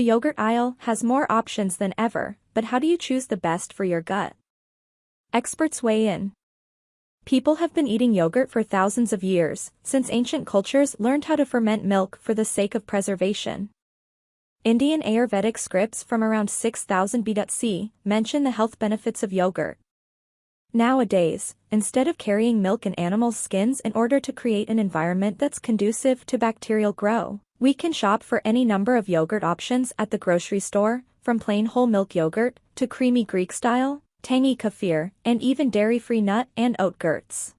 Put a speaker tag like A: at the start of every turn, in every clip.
A: The yogurt aisle has more options than ever, but how do you choose the best for your gut? Experts weigh in. People have been eating yogurt for thousands of years, since ancient cultures learned how to ferment milk for the sake of preservation. Indian Ayurvedic scripts from around 6000 BC mention the health benefits of yogurt. Nowadays, instead of carrying milk in animals' skins in order to create an environment that's conducive to bacterial growth, we can shop for any number of yogurt options at the grocery store, from plain whole milk yogurt to creamy Greek-style, tangy kefir, and even dairy-free nut and oat gurts.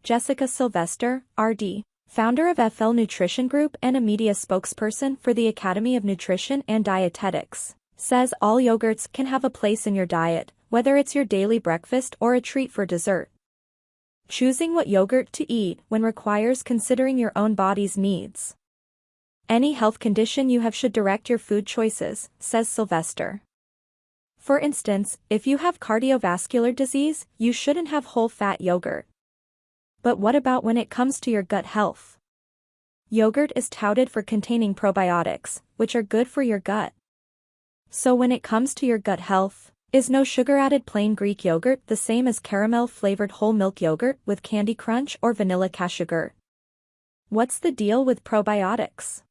A: Jessica Sylvester, RD, founder of FL Nutrition Group and a media spokesperson for the Academy of Nutrition and Dietetics, says all yogurts can have a place in your diet, whether it's your daily breakfast or a treat for dessert. Choosing what yogurt to eat when requires considering your own body's needs. Any health condition you have should direct your food choices, says Sylvester. For instance, if you have cardiovascular disease, you shouldn't have whole-fat yogurt. But what about when it comes to your gut health? Yogurt is touted for containing probiotics, which are good for your gut. So when it comes to your gut health, is no sugar-added plain Greek yogurt the same as caramel-flavored whole milk yogurt with Candy Crunch or vanilla cashew? What's the deal with probiotics?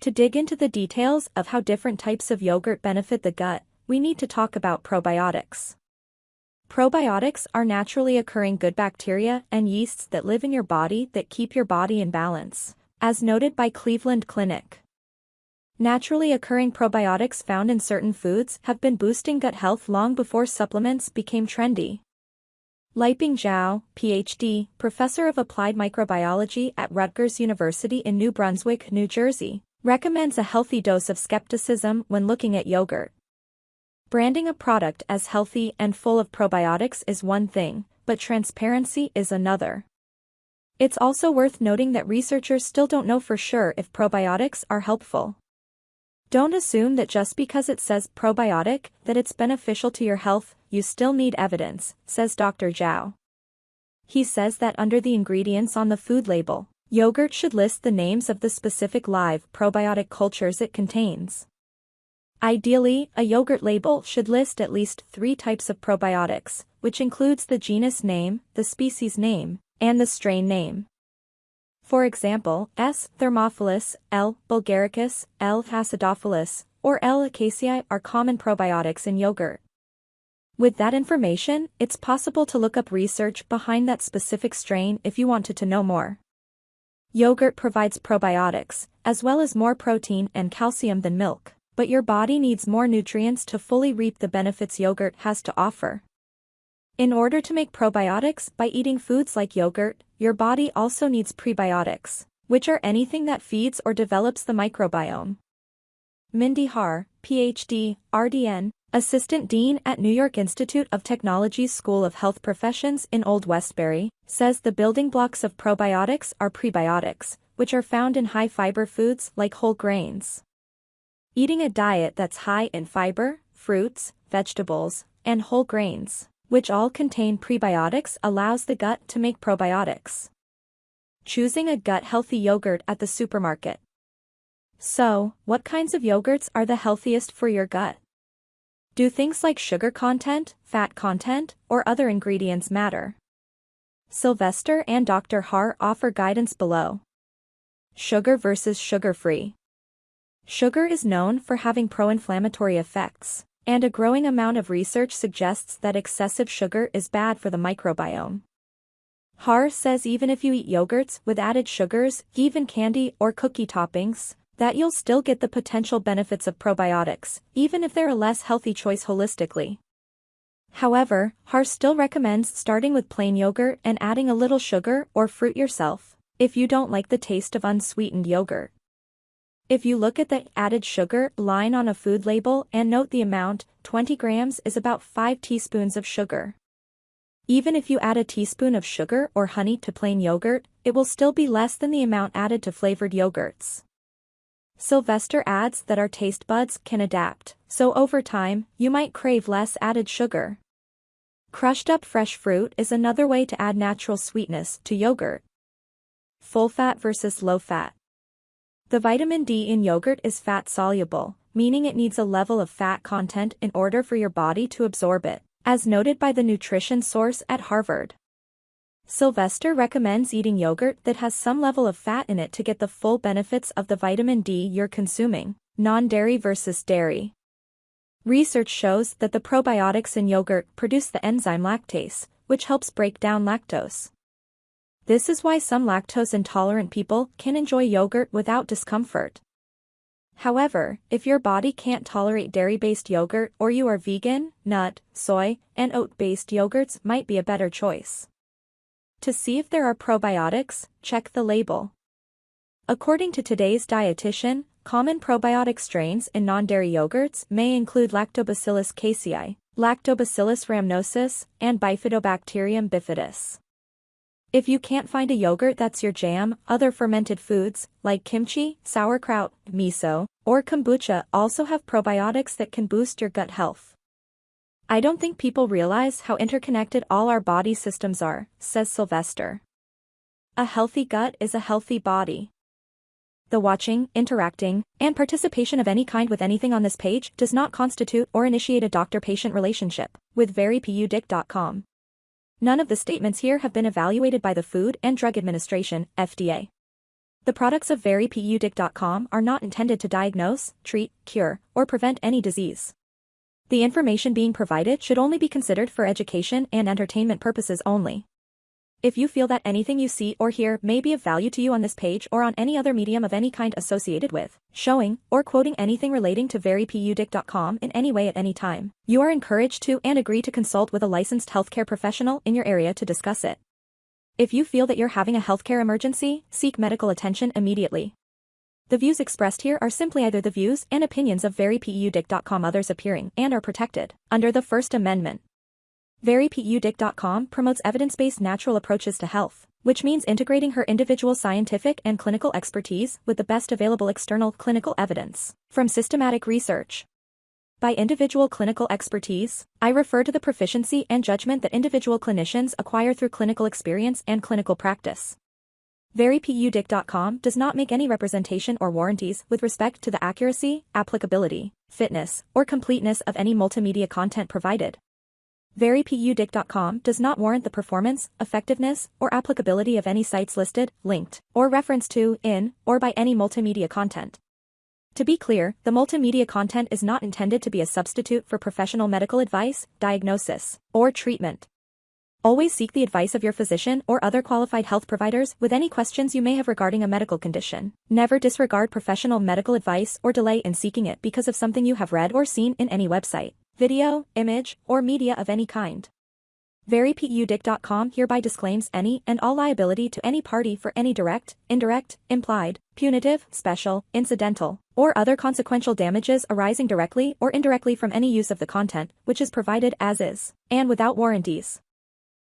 A: To dig into the details of how different types of yogurt benefit the gut, we need to talk about probiotics. Probiotics are naturally occurring good bacteria and yeasts that live in your body that keep your body in balance, as noted by Cleveland Clinic. Naturally occurring probiotics found in certain foods have been boosting gut health long before supplements became trendy. Liping Zhao, Ph.D., professor of applied microbiology at Rutgers University in New Brunswick, New Jersey, recommends a healthy dose of skepticism when looking at yogurt. Branding a product as healthy and full of probiotics is one thing, but transparency is another. It's also worth noting that researchers still don't know for sure if probiotics are helpful. Don't assume that just because it says probiotic that it's beneficial to your health. You still need evidence, says Dr. Zhao. He says that under the ingredients on the food label, yogurt should list the names of the specific live probiotic cultures it contains. Ideally, a yogurt label should list at least 3 types of probiotics, which includes the genus name, the species name, and the strain name. For example, S. thermophilus, L. bulgaricus, L. acidophilus, or L. acaciae are common probiotics in yogurt. With that information, it's possible to look up research behind that specific strain if you wanted to know more. Yogurt provides probiotics, as well as more protein and calcium than milk, but your body needs more nutrients to fully reap the benefits yogurt has to offer. In order to make probiotics by eating foods like yogurt, your body also needs prebiotics, which are anything that feeds or develops the microbiome. Mindy Har, Ph.D., RDN, Assistant Dean at New York Institute of Technology's School of Health Professions in Old Westbury, says the building blocks of probiotics are prebiotics, which are found in high-fiber foods like whole grains. Eating a diet that's high in fiber, fruits, vegetables, and whole grains, which all contain prebiotics, allows the gut to make probiotics. Choosing a gut-healthy yogurt at the supermarket. So, what kinds of yogurts are the healthiest for your gut? Do things like sugar content, fat content, or other ingredients matter? Sylvester and Dr. Har offer guidance below. Sugar versus sugar-free. Sugar is known for having pro-inflammatory effects, and a growing amount of research suggests that excessive sugar is bad for the microbiome. Har says even if you eat yogurts with added sugars, even candy or cookie toppings, that you'll still get the potential benefits of probiotics, even if they're a less healthy choice holistically. However, Har still recommends starting with plain yogurt and adding a little sugar or fruit yourself, if you don't like the taste of unsweetened yogurt. If you look at the added sugar line on a food label and note the amount, 20 grams is about 5 teaspoons of sugar. Even if you add a teaspoon of sugar or honey to plain yogurt, it will still be less than the amount added to flavored yogurts. Sylvester adds that our taste buds can adapt, so over time, you might crave less added sugar. Crushed up fresh fruit is another way to add natural sweetness to yogurt. Full fat versus low fat. The vitamin D in yogurt is fat-soluble, meaning it needs a level of fat content in order for your body to absorb it, as noted by the nutrition source at Harvard. Sylvester recommends eating yogurt that has some level of fat in it to get the full benefits of the vitamin D you're consuming. Non-dairy versus dairy. Research shows that the probiotics in yogurt produce the enzyme lactase, which helps break down lactose. This is why some lactose-intolerant people can enjoy yogurt without discomfort. However, if your body can't tolerate dairy-based yogurt or you are vegan, nut, soy, and oat-based yogurts might be a better choice. To see if there are probiotics, check the label. According to today's dietitian, common probiotic strains in non-dairy yogurts may include Lactobacillus casei, Lactobacillus rhamnosus, and Bifidobacterium bifidus. If you can't find a yogurt that's your jam, other fermented foods, like kimchi, sauerkraut, miso, or kombucha also have probiotics that can boost your gut health. I don't think people realize how interconnected all our body systems are, says Sylvester. A healthy gut is a healthy body. The watching, interacting, and participation of any kind with anything on this page does not constitute or initiate a doctor-patient relationship with verypudic.com. None of the statements here have been evaluated by the Food and Drug Administration, FDA. The products of verypudic.com are not intended to diagnose, treat, cure, or prevent any disease. The information being provided should only be considered for education and entertainment purposes only. If you feel that anything you see or hear may be of value to you on this page or on any other medium of any kind associated with, showing, or quoting anything relating to verypudic.com in any way at any time, you are encouraged to and agree to consult with a licensed healthcare professional in your area to discuss it. If you feel that you're having a healthcare emergency, seek medical attention immediately. The views expressed here are simply either the views and opinions of verypudic.com, others appearing and are protected under the First Amendment. Verypudic.com promotes evidence-based natural approaches to health, which means integrating her individual scientific and clinical expertise with the best available external clinical evidence from systematic research. By individual clinical expertise, I refer to the proficiency and judgment that individual clinicians acquire through clinical experience and clinical practice. Verypudic.com does not make any representation or warranties with respect to the accuracy, applicability, fitness, or completeness of any multimedia content provided. Verypudic.com does not warrant the performance, effectiveness, or applicability of any sites listed, linked, or referenced to, in, or by any multimedia content. To be clear, the multimedia content is not intended to be a substitute for professional medical advice, diagnosis, or treatment. Always seek the advice of your physician or other qualified health providers with any questions you may have regarding a medical condition. Never disregard professional medical advice or delay in seeking it because of something you have read or seen in any website, video, image, or media of any kind. Verypudic.com hereby disclaims any and all liability to any party for any direct, indirect, implied, punitive, special, incidental, or other consequential damages arising directly or indirectly from any use of the content, which is provided as is, and without warranties.